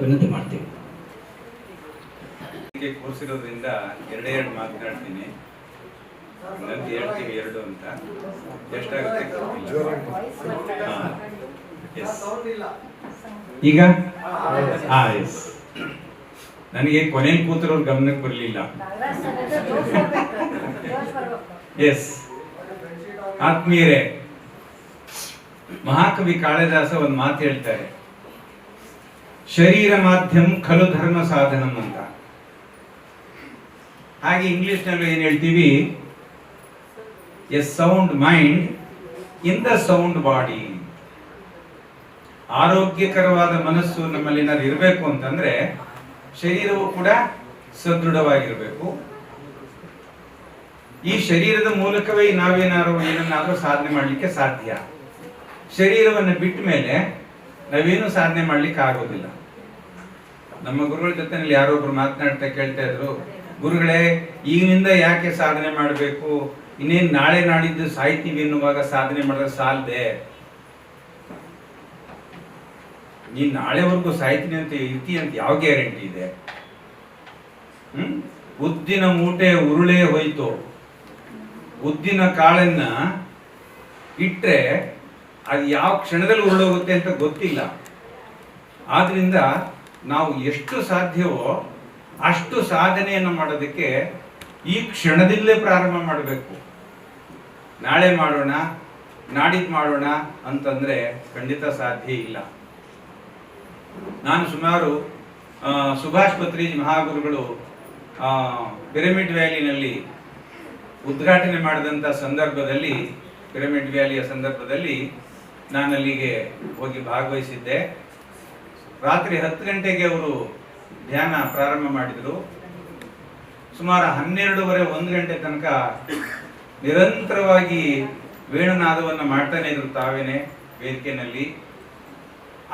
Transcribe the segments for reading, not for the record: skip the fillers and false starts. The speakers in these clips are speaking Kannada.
ವಿನಂತಿ ಮಾಡ್ತೀವಿ. ಕೂರಿಸಿರೋದ್ರಿಂದ ಎರಡೇ ಎರಡು ಮಾತನಾಡ್ತೀನಿ, ಹೇಳ್ತೀವಿ ಎರಡು ಅಂತ. ಎಷ್ಟಾಗುತ್ತೆ ಈಗ? ಎಸ್, ನನಗೆ ಕೊನೆಯಲ್ಲಿ ಕೂತಿರೋರು ಗಮನಕ್ಕೆ ಬರಲಿಲ್ಲ. ಎಸ್ ಆತ್ಮೀಯರೇ, ಮಹಾಕವಿ ಕಾಳಿದಾಸ ಒಂದು ಮಾತು ಹೇಳ್ತಾರೆ, ಶರೀರ ಮಾಧ್ಯಮ ಖಲು ಧರ್ಮ ಸಾಧನಂ ಅಂತ. ಹಾಗೆ ಇಂಗ್ಲಿಷ್ ನಲ್ಲಿ ಏನ್ ಹೇಳ್ತೀವಿ, A sound mind in the sound body. ಆರೋಗ್ಯಕರವಾದ ಮನಸ್ಸು ನಮ್ಮಲ್ಲಿ ಏನಾದ್ರು ಇರಬೇಕು ಅಂತಂದ್ರೆ ಶರೀರವು ಕೂಡ ಸದೃಢವಾಗಿರಬೇಕು. ಈ ಶರೀರದ ಮೂಲಕವೇ ನಾವೇನಾದ್ರು ಏನನ್ನಾದ್ರೂ ಸಾಧನೆ ಮಾಡ್ಲಿಕ್ಕೆ ಸಾಧ್ಯ. ಶರೀರವನ್ನು ಬಿಟ್ಟ ಮೇಲೆ ನಾವೇನು ಸಾಧನೆ ಮಾಡ್ಲಿಕ್ಕೆ ಆಗೋದಿಲ್ಲ. ನಮ್ಮ ಗುರುಗಳ ಜೊತೆ ಯಾರೋ ಒಬ್ರು ಮಾತನಾಡ್ತಾ ಕೇಳ್ತಾ ಇದ್ರು, ಗುರುಗಳೇ ಈಗಿನಿಂದ ಯಾಕೆ ಸಾಧನೆ ಮಾಡಬೇಕು, ಇನ್ನೇನು ನಾಳೆ ನಾಡಿದ್ದು ಸಾಯ್ತೀವಿ ಎನ್ನುವಾಗ ಸಾಧನೆ ಮಾಡಿದ್ರೆ ಸಾಲದೆ, ನೀನ್ ನಾಳೆವರೆಗೂ ಸಾಯ್ತೀನಿ ಅಂತ ಇರ್ತಿ ಅಂತ ಯಾವ ಗ್ಯಾರಂಟಿ ಇದೆ? ಉದ್ದಿನ ಮೂಟೆ ಉರುಳೇ ಹೋಯ್ತು, ಉದ್ದಿನ ಕಾಳನ್ನ ಇಟ್ರೆ ಅದು ಯಾವ ಕ್ಷಣದಲ್ಲಿ ಉರುಳೋಗುತ್ತೆ ಅಂತ ಗೊತ್ತಿಲ್ಲ. ಆದ್ರಿಂದ ನಾವು ಎಷ್ಟು ಸಾಧ್ಯವೋ ಅಷ್ಟು ಸಾಧನೆಯನ್ನು ಮಾಡೋದಕ್ಕೆ ಈ ಕ್ಷಣದಲ್ಲೇ ಪ್ರಾರಂಭ ಮಾಡಬೇಕು. ನಾಳೆ ಮಾಡೋಣ, ನಾಡಿದ್ದು ಮಾಡೋಣ ಅಂತಂದ್ರೆ ಖಂಡಿತ ಸಾಧ್ಯ ಇಲ್ಲ. ನಾನು ಸುಮಾರು ಸುಭಾಷ್ ಪತ್ರಿಜಿ ಮಹಾಗುರುಗಳು ಪಿರಮಿಡ್ ವ್ಯಾಲಿನಲ್ಲಿ ಉದ್ಘಾಟನೆ ಮಾಡಿದಂಥ ಸಂದರ್ಭದಲ್ಲಿ, ಪಿರಮಿಡ್ ವ್ಯಾಲಿಯ ಸಂದರ್ಭದಲ್ಲಿ ನಾನು ಅಲ್ಲಿಗೆ ಹೋಗಿ ಭಾಗವಹಿಸಿದ್ದೆ. ರಾತ್ರಿ 10 ಗಂಟೆಗೆ ಅವರು ಧ್ಯಾನ ಪ್ರಾರಂಭ ಮಾಡಿದರು. ಸುಮಾರು 12:30 1 ಗಂಟೆ ತನಕ ನಿರಂತರವಾಗಿ ವೇಣುನಾದವನ್ನು ಮಾಡ್ತಾನೆ ಇದ್ರು ತಾವೇನೆ ವೇದಿಕೆಯಲ್ಲಿ.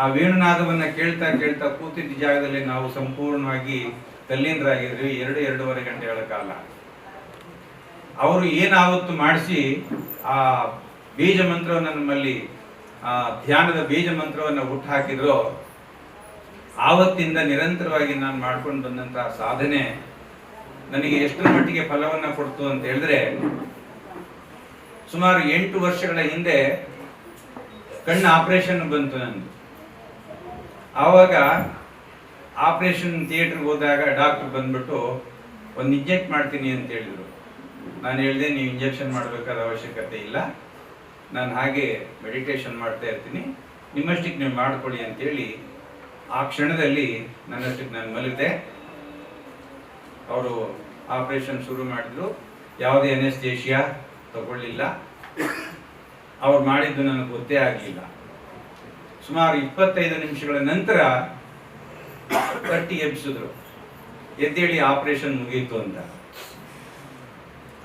ಆ ವೇಣುನಾದವನ್ನು ಕೇಳ್ತಾ ಕೇಳ್ತಾ ಕೂತಿದ್ದ ಜಾಗದಲ್ಲಿ ನಾವು ಸಂಪೂರ್ಣವಾಗಿ ತಲ್ಲೀನರಾಗಿದ್ವಿ 2-2.5 ಗಂಟೆಗಳ ಕಾಲ. ಅವರು ಏನಾವತ್ತು ಮಾಡಿಸಿ ಆ ಬೀಜ ಮಂತ್ರವನ್ನು ನಮ್ಮಲ್ಲಿ ಧ್ಯಾನದ ಬೀಜ ಮಂತ್ರವನ್ನು ಹುಟ್ಟು ಹಾಕಿದ್ರು, ಆವತ್ತಿಂದ ನಿರಂತರವಾಗಿ ನಾನು ಮಾಡ್ಕೊಂಡು ಬಂದಂತಹ ಸಾಧನೆ ನನಗೆ ಎಷ್ಟರ ಮಟ್ಟಿಗೆ ಫಲವನ್ನ ಕೊಡ್ತು ಅಂತ ಹೇಳಿದ್ರೆ, ಸುಮಾರು 8 ವರ್ಷಗಳ ಹಿಂದೆ ಕಣ್ಣು ಆಪರೇಷನ್ ಬಂತು ನಂದು. ಆವಾಗ ಆಪರೇಷನ್ ಥಿಯೇಟರ್ಗೆ ಹೋದಾಗ ಡಾಕ್ಟರ್ ಬಂದ್ಬಿಟ್ಟು ಒಂದು ಇಂಜೆಕ್ಟ್ ಮಾಡ್ತೀನಿ ಅಂತ ಹೇಳಿದ್ರು. ನಾನು ಹೇಳಿದೆ, ನೀವು ಇಂಜೆಕ್ಷನ್ ಮಾಡಬೇಕಾದ ಅವಶ್ಯಕತೆ ಇಲ್ಲ, ನಾನು ಹಾಗೆ ಮೆಡಿಟೇಷನ್ ಮಾಡ್ತಾ ಇರ್ತೀನಿ, ನಿಮ್ಮಷ್ಟಕ್ಕೆ ನೀವು ಮಾಡ್ಕೊಳ್ಳಿ ಅಂತೇಳಿ ಆ ಕ್ಷಣದಲ್ಲಿ ನನ್ನಷ್ಟಕ್ಕೆ ನಾನು ಮಲಗಿದೆ. ಅವರು ಆಪರೇಷನ್ ಶುರು ಮಾಡಿದ್ರು. ಯಾವುದೇ ಅನೆಸ್ಥೇಷಿಯಾ ತಗೊಳ್ಳಿಲ್ಲ. ಅವ್ರು ಮಾಡಿದ್ದು ನನಗೆ ಗೊತ್ತೇ ಆಗಲಿಲ್ಲ. ಸುಮಾರು 25 ನಿಮಿಷಗಳ ನಂತರ ತಟ್ಟಿ ಎಬ್ಸಿದ್ರು, ಎದ್ದೇಳಿ ಆಪರೇಷನ್ ಮುಗೀತು ಅಂತ.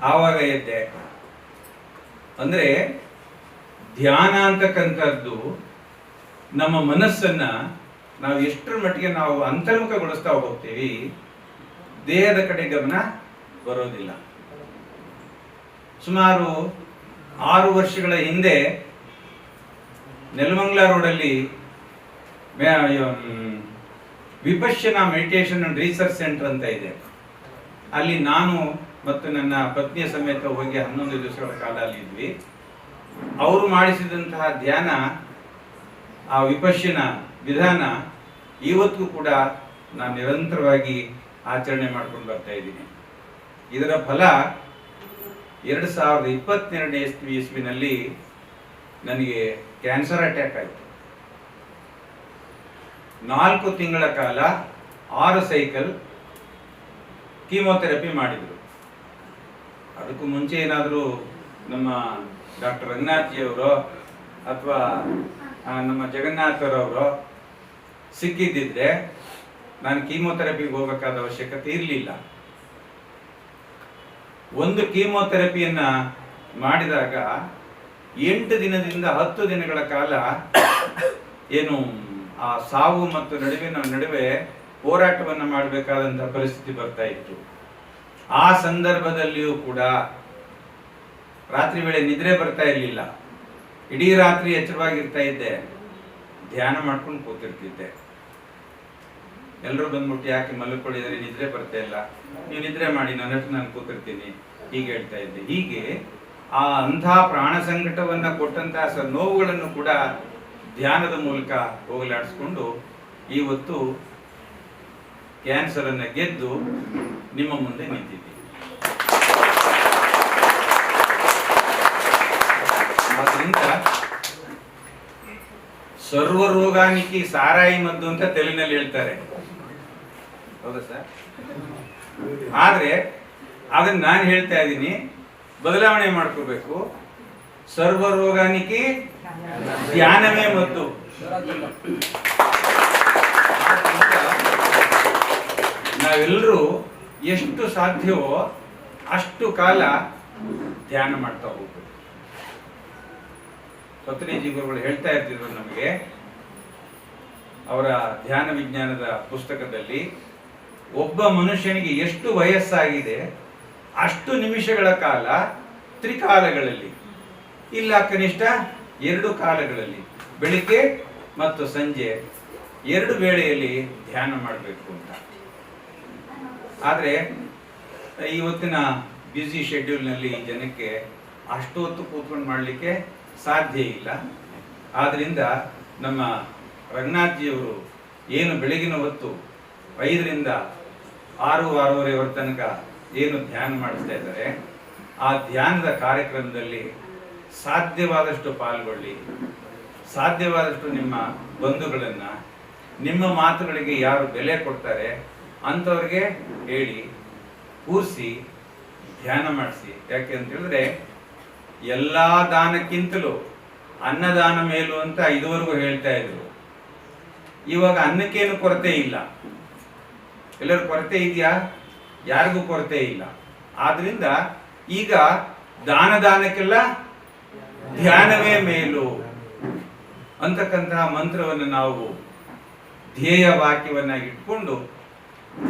ಆವಾಗ ಎದ್ದೆ. ಅಂದ್ರೆ ಧ್ಯಾನ ಅಂತಕ್ಕಂಥದ್ದು ನಮ್ಮ ಮನಸ್ಸನ್ನ ನಾವು ಎಷ್ಟರ ಮಟ್ಟಿಗೆ ನಾವು ಅಂತರ್ಮುಖಗೊಳಿಸ್ತಾ ಹೋಗ್ತೀವಿ, ದೇಹದ ಕಡೆ ಗಮನ ಬರೋದಿಲ್ಲ. ಸುಮಾರು 6 ವರ್ಷಗಳ ಹಿಂದೆ ನೆಲಮಂಗಲ ರೋಡಲ್ಲಿ ವಿಪಶ್ಯನಾ ಮೆಡಿಟೇಷನ್ ಅಂಡ್ ರಿಸರ್ಚ್ ಸೆಂಟರ್ ಅಂತ ಇದೆ. ಅಲ್ಲಿ ನಾನು ಮತ್ತು ನನ್ನ ಪತ್ನಿಯ ಸಮೇತ ಹೋಗಿ 11 ದಿವಸಗಳ ಕಾಲ ಅಲ್ಲಿ ಇದ್ವಿ. ಅವರು ಮಾಡಿಸಿದಂತಹ ಧ್ಯಾನ, ಆ ವಿಪಶ್ಯನ ವಿಧಾನ ಇವತ್ತಿಗೂ ಕೂಡ ನಾನು ನಿರಂತರವಾಗಿ ಆಚರಣೆ ಮಾಡ್ಕೊಂಡು ಬರ್ತಾ ಇದ್ದೀನಿ. ಇದರ ಫಲ 2022ನೇ ಇಸ್ವಿನಲ್ಲಿ ನನಗೆ ಕ್ಯಾನ್ಸರ್ ಅಟ್ಯಾಕ್ ಆಯಿತು. 4 ತಿಂಗಳ ಕಾಲ 6 ಸೈಕಲ್ ಕೀಮೋಥೆರಪಿ ಮಾಡಿದರು. ಅದಕ್ಕೂ ಮುಂಚೆ ಏನಾದರೂ ನಮ್ಮ ಡಾಕ್ಟರ್ ರಂಗನಾಥ್ಜಿಯವರು ಅಥವಾ ನಮ್ಮ ಜಗನ್ನಾಥರವರು ಸಿಕ್ಕಿದ್ದಿದ್ರೆ ನಾನು ಕೀಮೋಥೆರಪಿಗೆ ಹೋಗಬೇಕಾದ ಅವಶ್ಯಕತೆ ಇರಲಿಲ್ಲ. ಒಂದು ಕೀಮೋಥೆರಪಿಯನ್ನ ಮಾಡಿದಾಗ 8 ದಿನದಿಂದ 10 ದಿನಗಳ ಕಾಲ ಏನು ಆ ಸಾವು ಮತ್ತು ನಡುವೆ ಹೋರಾಟವನ್ನು ಮಾಡಬೇಕಾದಂತಹ ಪರಿಸ್ಥಿತಿ ಬರ್ತಾ ಇತ್ತು. ಆ ಸಂದರ್ಭದಲ್ಲಿಯೂ ಕೂಡ ರಾತ್ರಿ ವೇಳೆ ನಿದ್ರೆ ಬರ್ತಾ ಇರಲಿಲ್ಲ. ಇಡೀ ರಾತ್ರಿ ಎಚ್ಚರವಾಗಿರ್ತಾ ಇದ್ದೆ, ಧ್ಯಾನ ಮಾಡ್ಕೊಂಡು ಕೂತಿರ್ತಿದ್ದೆ. ಎಲ್ಲರೂ ಬಂದ್ಬಿಟ್ಟು ಯಾಕೆ ಮಲ್ಕೊಳ್ಳಿದ್ರೆ ನಿದ್ರೆ ಬರ್ತಾ ಇಲ್ಲ, ನೀವು ನಿದ್ರೆ ಮಾಡಿ, ನನ್ನಷ್ಟು ನಾನು ಕೂತಿರ್ತೀನಿ ಹೀಗೆ ಹೇಳ್ತಾ ಇದ್ದೆ. ಹೀಗೆ ಆ ಅಂಥ ಪ್ರಾಣ ಸಂಕಟವನ್ನ ಕೊಟ್ಟಂತಹ ನೋವುಗಳನ್ನು ಕೂಡ ಧ್ಯಾನದ ಮೂಲಕ ಹೋಗಲಾಡಿಸ್ಕೊಂಡು ಇವತ್ತು ಕ್ಯಾನ್ಸರ್ ಅನ್ನ ಗೆದ್ದು ನಿಮ್ಮ ಮುಂದೆ ನಿಂತಿದ್ದೀವಿ. ಆದ್ರಿಂದ ಸರ್ವ ರೋಗಾನಿಕಿ ಸಾರಾಯಿ ಮದ್ದು ಅಂತ ತೆಲುಗಿನಲ್ಲಿ ಹೇಳ್ತಾರೆ, ಹೌದಾ ಸರ್? ಆದ್ರೆ ಅದನ್ನ ನಾನು ಹೇಳ್ತಾ ಇದ್ದೀನಿ, ಬದಲಾವಣೆ ಮಾಡ್ಕೋಬೇಕು. ಸರ್ವ ರೋಗಾನಿಕಿ ಧ್ಯಾನವೇ ಮದ್ದು. ನಾವೆಲ್ಲರೂ ಎಷ್ಟು ಸಾಧ್ಯವೋ ಅಷ್ಟು ಕಾಲ ಧ್ಯಾನ ಮಾಡ್ತಾ ಹೋಗ್ಬೇಕು. ಪತ್ರಿಜಿ ಗುರುಗಳು ಹೇಳ್ತಾ ಇರ್ತಿದ್ರು ನಮಗೆ, ಅವರ ಧ್ಯಾನ ವಿಜ್ಞಾನದ ಪುಸ್ತಕದಲ್ಲಿ ಒಬ್ಬ ಮನುಷ್ಯನಿಗೆ ಎಷ್ಟು ವಯಸ್ಸಾಗಿದೆ ಅಷ್ಟು ನಿಮಿಷಗಳ ಕಾಲ ತ್ರಿಕಾಲಗಳಲ್ಲಿ, ಇಲ್ಲ ಕನಿಷ್ಠ 2 ಕಾಲಗಳಲ್ಲಿ, ಬೆಳಿಗ್ಗೆ ಮತ್ತು ಸಂಜೆ 2 ವೇಳೆಯಲ್ಲಿ ಧ್ಯಾನ ಮಾಡಬೇಕು ಅಂತ. ಆದರೆ ಇವತ್ತಿನ ಬ್ಯುಸಿ ಶೆಡ್ಯೂಲ್ನಲ್ಲಿ ಜನಕ್ಕೆ ಅಷ್ಟು ಹೊತ್ತು ಕೂತ್ಕೊಂಡು ಮಾಡಲಿಕ್ಕೆ ಸಾಧ್ಯ ಇಲ್ಲ. ಆದ್ರಿಂದ ನಮ್ಮ ರಂಗನಾಥ್ಜಿಯವರು ಏನು ಬೆಳಗಿನ ಹೊತ್ತು 5ರಿಂದ 6-6:30 ತನಕ ಏನು ಧ್ಯಾನ ಮಾಡಿಸ್ತಾ ಇದ್ದಾರೆ, ಆ ಧ್ಯಾನದ ಕಾರ್ಯಕ್ರಮದಲ್ಲಿ ಸಾಧ್ಯವಾದಷ್ಟು ಪಾಲ್ಗೊಳ್ಳಿ. ಸಾಧ್ಯವಾದಷ್ಟು ನಿಮ್ಮ ಬಂಧುಗಳನ್ನ, ನಿಮ್ಮ ಮಾತುಗಳಿಗೆ ಯಾರು ಬೆಲೆ ಕೊಡ್ತಾರೆ ಅಂಥವ್ರಿಗೆ ಹೇಳಿ, ಕೂರಿಸಿ ಧ್ಯಾನ ಮಾಡಿಸಿ. ಯಾಕೆ ಅಂತ ಹೇಳಿದ್ರೆ ಎಲ್ಲಾ ದಾನಕ್ಕಿಂತಲೂ ಅನ್ನದಾನ ಮೇಲು ಅಂತ ಇದುವರೆಗೂ ಹೇಳ್ತಾ ಇದ್ರು. ಇವಾಗ ಅನ್ನಕ್ಕೇನು ಕೊರತೆ ಇಲ್ಲ. ಎಲ್ಲರೂ ಕೊರತೆ ಇದೆಯಾ? ಯಾರಿಗೂ ಕೊರತೆ ಇಲ್ಲ. ಆದ್ರಿಂದ ಈಗ ದಾನಕ್ಕೆಲ್ಲ ಧ್ಯಾನವೇ ಮೇಲು ಅಂತಕ್ಕಂತಹ ಮಂತ್ರವನ್ನು ನಾವು ಧ್ಯೇಯ ವಾಕ್ಯವನ್ನಾಗಿ ಇಟ್ಕೊಂಡು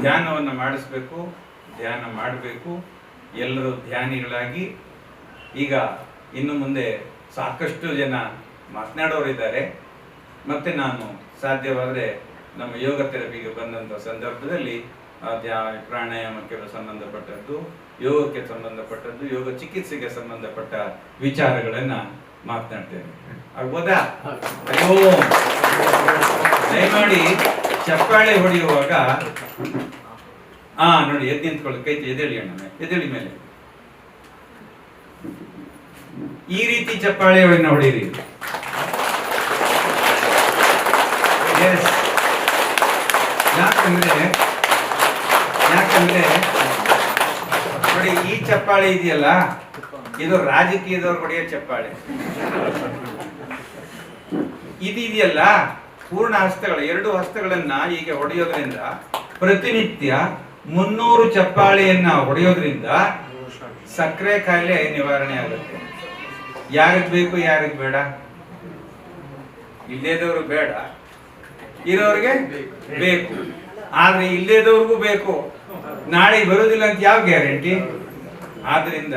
ಧ್ಯಾನವನ್ನು ಮಾಡಿಸ್ಬೇಕು, ಧ್ಯಾನ ಮಾಡಬೇಕು. ಎಲ್ಲರೂ ಧ್ಯಾನಿಗಳಾಗಿ, ಈಗ ಇನ್ನು ಮುಂದೆ ಸಾಕಷ್ಟು ಜನ ಮಾತನಾಡೋರಿದ್ದಾರೆ. ಮತ್ತೆ ನಾನು ಸಾಧ್ಯವಾದರೆ ನಮ್ಮ ಯೋಗ ಥೆರಪಿಗೆ ಬಂದಂಥ ಸಂದರ್ಭದಲ್ಲಿ ಪ್ರಾಣಾಯಾಮಕ್ಕೆ ಸಂಬಂಧಪಟ್ಟದ್ದು, ಯೋಗಕ್ಕೆ ಸಂಬಂಧಪಟ್ಟದ್ದು, ಯೋಗ ಚಿಕಿತ್ಸೆಗೆ ಸಂಬಂಧಪಟ್ಟ ವಿಚಾರಗಳನ್ನ ಮಾತನಾಡ್ತೇನೆ. ಆಗ್ಬೋದಾ? ದಯಮಾಡಿ ಚಪ್ಪಾಳೆ ಹೊಡೆಯುವಾಗ ನೋಡಿ, ಎದ್ದು ನಿಂತ್ಕೊಳ್ಳಿ, ಕೈ ಎದ್ದೇಳಿ ಅಣ್ಣ, ಎದ್ದೇಳಿ ಮೇಲೆ. ಈ ರೀತಿ ಚಪ್ಪಾಳೆಯನ್ನ ಹೊಡೀರಿ. ಯಾಕಂದ್ರೆ ನೋಡಿ, ಈ ಚಪ್ಪಾಳೆ ಇದೆಯಲ್ಲ, ಇದು ರಾಜಕೀಯದವ್ರು ಹೊಡೆಯೋ ಚಪ್ಪಾಳೆ. ಇದೆಯಲ್ಲ, ಪೂರ್ಣ ಹಸ್ತಗಳ 2 ಹಸ್ತಗಳನ್ನ ಹೀಗೆ ಹೊಡೆಯೋದ್ರಿಂದ, ಪ್ರತಿನಿತ್ಯ 300 ಚಪ್ಪಾಳೆಯನ್ನ ಹೊಡೆಯೋದ್ರಿಂದ ಸಕ್ಕರೆ ಕಾಯಿಲೆ ನಿವಾರಣೆ ಆಗುತ್ತೆ. ಯಾರಿಗ್ ಬೇಕು, ಯಾರಿಗ್ ಬೇಡ? ಇಲ್ಲೇದವ್ರು ಬೇಡ, ಇರೋರಿಗೆ ಬೇಕು. ಆದ್ರೆ ಇಲ್ಲೇದವ್ರಿಗೂ ಬೇಕು. ನಾಳೆ ಬರೋದಿಲ್ಲ ಅಂತ ಯಾವ ಗ್ಯಾರಂಟಿ? ಆದ್ರಿಂದ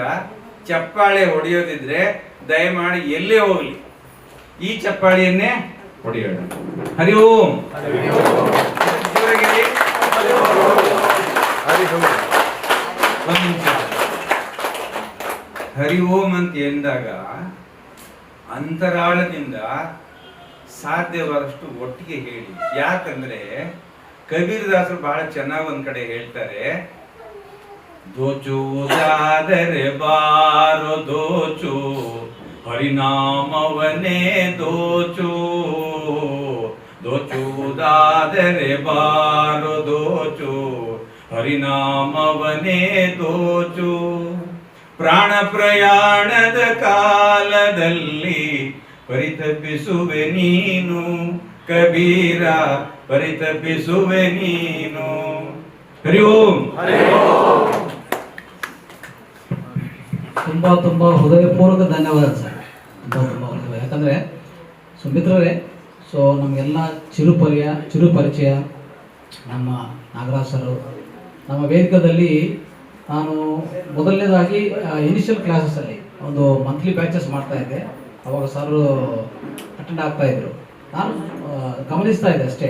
ಚಪ್ಪಾಳೆ ಹೊಡೆಯೋದಿದ್ರೆ ದಯಮಾಡಿ ಎಲ್ಲೇ ಹೋಗ್ಲಿ ಈ ಚಪ್ಪಾಳೆಯನ್ನೇ ಹೊಡೆಯೋಣ. ಹರಿ ಓಂ. ಹರಿ ಓಂ ಅಂತ ಎಂದಾಗ ಅಂತರಾಳದಿಂದ ಸಾಧ್ಯವಾದಷ್ಟು ಒಟ್ಟಿಗೆ ಹೇಳಿ. ಯಾಕಂದ್ರೆ ಕಬೀರದಾಸರು ಬಹಳ ಚೆನ್ನಾಗಿ ಒಂದ್ ಕಡೆ ಹೇಳ್ತಾರೆ, ದೋಚುವುದಾದರೆ ಬಾರೋ ದೋಚು, ಹರಿನಾಮವನೇ ದೋಚು. ದೋಚುವುದಾದರೆ ಬಾರೋ ದೋಚು, ಹರಿನಾಮವನೇ ದೋಚು. ಪ್ರಾಣ ಪ್ರಯಾಣದ ಕಾಲದಲ್ಲಿ ಪರಿತಪಿಸುವೆ ನೀನು ಕಬೀರ, ಪರಿತಪಿಸುವೆ ನೀನು. ಹರಿ ಓಂ. ತುಂಬಾ ಹೃದಯಪೂರ್ವಕ ಧನ್ಯವಾದ ಸರ್. ತುಂಬಾ ಯಾಕಂದ್ರೆ ಸುಮಿತ್ರರೇ, ಸೊ ನಮಗೆಲ್ಲ ಚಿರು ಪರಿಚಯ ನಮ್ಮ ನಾಗರಾಜ್ ಸರ್. ನಮ್ಮ ವೇದಿಕದಲ್ಲಿ ನಾನು ಮೊದಲನೇದಾಗಿ ಇನಿಷಿಯಲ್ ಕ್ಲಾಸಸ್ಸಲ್ಲಿ ಒಂದು ಮಂತ್ಲಿ ಬ್ಯಾಚಸ್ ಮಾಡ್ತಾ ಇದ್ದೆ. ಅವಾಗ ಸರ್ ಅಟೆಂಡ್ ಆಗ್ತಾ ಇದ್ರು. ನಾನು ಗಮನಿಸ್ತಾ ಇದ್ದೆ ಅಷ್ಟೇ.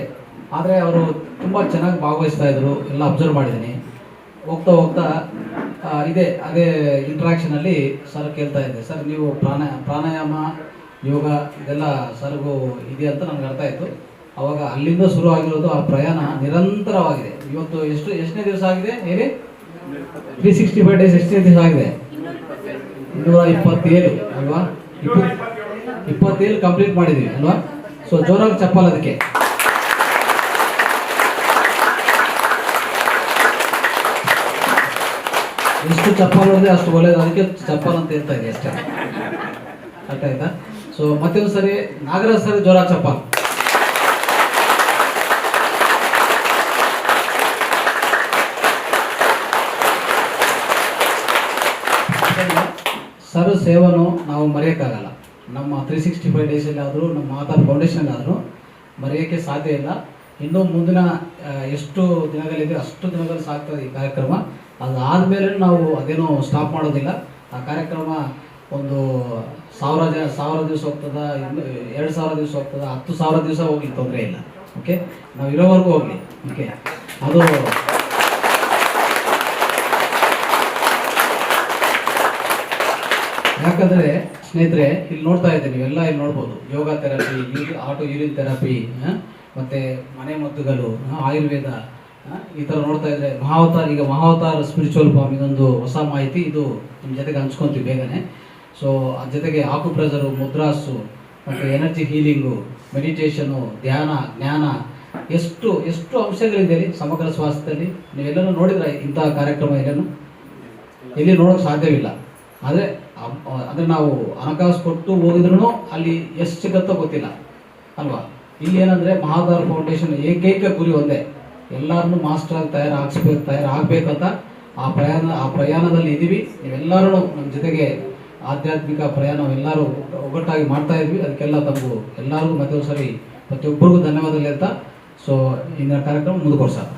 ಆದರೆ ಅವರು ತುಂಬ ಚೆನ್ನಾಗಿ ಭಾಗವಹಿಸ್ತಾ ಇದ್ರು, ಎಲ್ಲ ಅಬ್ಸರ್ವ್ ಮಾಡಿದ್ದೀನಿ. ಹೋಗ್ತಾ ಹೋಗ್ತಾ ಅದೇ ಇಂಟ್ರಾಕ್ಷನಲ್ಲಿ ಸರ್ ಕೇಳ್ತಾ ಇದ್ದೆ, ಸರ್ ನೀವು ಪ್ರಾಣಾಯಾಮ ಯೋಗ ಇದೆಲ್ಲ ಸರ್ಗೂ ಇದೆ ಅಂತ ನನಗೆ ಅರ್ಥ ಆಯಿತು. ಅವಾಗ ಅಲ್ಲಿಂದ ಶುರು ಆಗಿರೋದು ಆ ಪ್ರಯಾಣ ನಿರಂತರವಾಗಿದೆ. ಇವತ್ತು ಎಷ್ಟನೇ ದಿವಸ ಆಗಿದೆ ಹೇಳಿ? 365 ಡೇಸ್ ಎಷ್ಟನೇ ದಿವಸ ಆಗಿದೆ? 227 ಅಲ್ವಾ? 27 ಕಂಪ್ಲೀಟ್ ಮಾಡಿದ್ವಿ ಅಲ್ವಾ? ಸೊ ಜೋರಾಗಿ ಚಪ್ಪಲ್ ಅದಕ್ಕೆ. ಎಷ್ಟು ಚಪ್ಪಲ್ ಹೊಡೆದ್ರೆ ಅಷ್ಟು ಒಳ್ಳೇದು, ಅದಕ್ಕೆ ಚಪ್ಪಲ್ ಅಂತ ಹೇಳ್ತಾ ಇದೆ ಅಷ್ಟೇ. ಅರ್ಥ ಆಯ್ತಾ? ಸೊ ಮತ್ತೆ ಒಂದು ಸರಿ ನಾಗರಾಜ್ ಸರಿ ಜೋರಾಗಿ ಚಪ್ಪಲ್. ಸರ್ ಸೇವನು ನಾವು ಮರೆಯೋಕ್ಕಾಗಲ್ಲ. ನಮ್ಮ 365 ಡೇಸಲ್ಲಿ ಆದರೂ ನಮ್ಮ ಮಾತಾರ್ ಫೌಂಡೇಶನ್ ಆದರೂ ಮರೆಯೋಕ್ಕೆ ಸಾಧ್ಯ ಇಲ್ಲ. ಇನ್ನೂ ಮುಂದಿನ ಎಷ್ಟು ದಿನಗಳಿದೆ ಅಷ್ಟು ದಿನಗಳು ಸಾಗ್ತದೆ ಈ ಕಾರ್ಯಕ್ರಮ. ಅದಾದಮೇಲೆ ನಾವು ಅದೇನೋ ಸ್ಟಾಪ್ ಮಾಡೋದಿಲ್ಲ. ಆ ಕಾರ್ಯಕ್ರಮ ಒಂದು 1000 ದಿವಸ ಹೋಗ್ತದ, 2000 ದಿವಸ ಹೋಗ್ತದ, 10,000 ದಿವಸ ಹೋಗಿ ತೊಂದರೆ ಇಲ್ಲ. ಓಕೆ, ನಾವು ಇರೋವರೆಗೂ ಹೋಗಲಿ. ಓಕೆ, ಅದು ಯಾಕಂದರೆ ಸ್ನೇಹಿತರೆ, ಇಲ್ಲಿ ನೋಡ್ತಾ ಇದ್ದೀವಿ ನೀವೆಲ್ಲ, ಇಲ್ಲಿ ನೋಡ್ಬೋದು ಯೋಗ ಥೆರಪಿ, ಆಟೋ ಯೂರಿನ್ ಥೆರಪಿ, ಮತ್ತು ಮನೆ ಮದ್ದುಗಳು, ಆಯುರ್ವೇದ, ಈ ಥರ ನೋಡ್ತಾ ಇದ್ರೆ ಮಹಾವತಾರ್ ಸ್ಪಿರಿಚುವಲ್ ಫಾರ್ಮ್ ಇದೊಂದು ಹೊಸ ಮಾಹಿತಿ. ಇದು ನಿಮ್ಮ ಜೊತೆಗೆ ಹಂಚ್ಕೊತೀವಿ ಬೇಗನೆ. ಸೊ ಅದ್ರ ಜೊತೆಗೆ ಆಕುಪ್ರೆಷರು, ಮುದ್ರಾಸು, ಮತ್ತು ಎನರ್ಜಿ ಹೀಲಿಂಗು, ಮೆಡಿಟೇಷನು, ಧ್ಯಾನ, ಜ್ಞಾನ, ಎಷ್ಟು ಅಂಶಗಳಿದೆ ಸಮಗ್ರ ಸ್ವಾಸ್ಥ್ಯದಲ್ಲಿ. ನೀವೆಲ್ಲರೂ ನೋಡಿದ್ರೆ ಇಂಥ ಕಾರ್ಯಕ್ರಮ ಎಲ್ಲಿ ನೋಡೋಕ್ಕೆ ಸಾಧ್ಯವಿಲ್ಲ. ಆದರೆ ನಾವು ಹಣಕಾಸು ಕೊಟ್ಟು ಹೋಗಿದ್ರು ಅಲ್ಲಿ ಎಷ್ಟು ಸಿಗುತ್ತೋ ಗೊತ್ತಿಲ್ಲ ಅಲ್ವಾ? ಇಲ್ಲಿ ಏನಂದರೆ ಮಹಾವತಾರ್ ಫೌಂಡೇಶನ್ ಏಕೈಕ ಗುರಿ ಒಂದೇ, ಎಲ್ಲರನ್ನೂ ಮಾಸ್ಟರ್ ಆಗಿ ತಯಾರಾಗಬೇಕಂತ ಆ ಪ್ರಯಾಣದಲ್ಲಿ ಇದ್ದೀವಿ. ನೀವೆಲ್ಲರೂ ನಮ್ಮ ಜೊತೆಗೆ ಆಧ್ಯಾತ್ಮಿಕ ಪ್ರಯಾಣ ಎಲ್ಲರೂ ಒಗ್ಗಟ್ಟಾಗಿ ಮಾಡ್ತಾ ಇದ್ವಿ. ಅದಕ್ಕೆಲ್ಲ ಎಲ್ಲರಿಗೂ ಮತ್ತೆ ಒಂದು ಸರಿ ಪ್ರತಿಯೊಬ್ಬರಿಗೂ ಧನ್ಯವಾದಗಳು ಹೇಳ್ತಾ ಸೊ ಇಂದಿನ ಕಾರ್ಯಕ್ರಮ ಮುಂದುವರ್ಸೋಣ.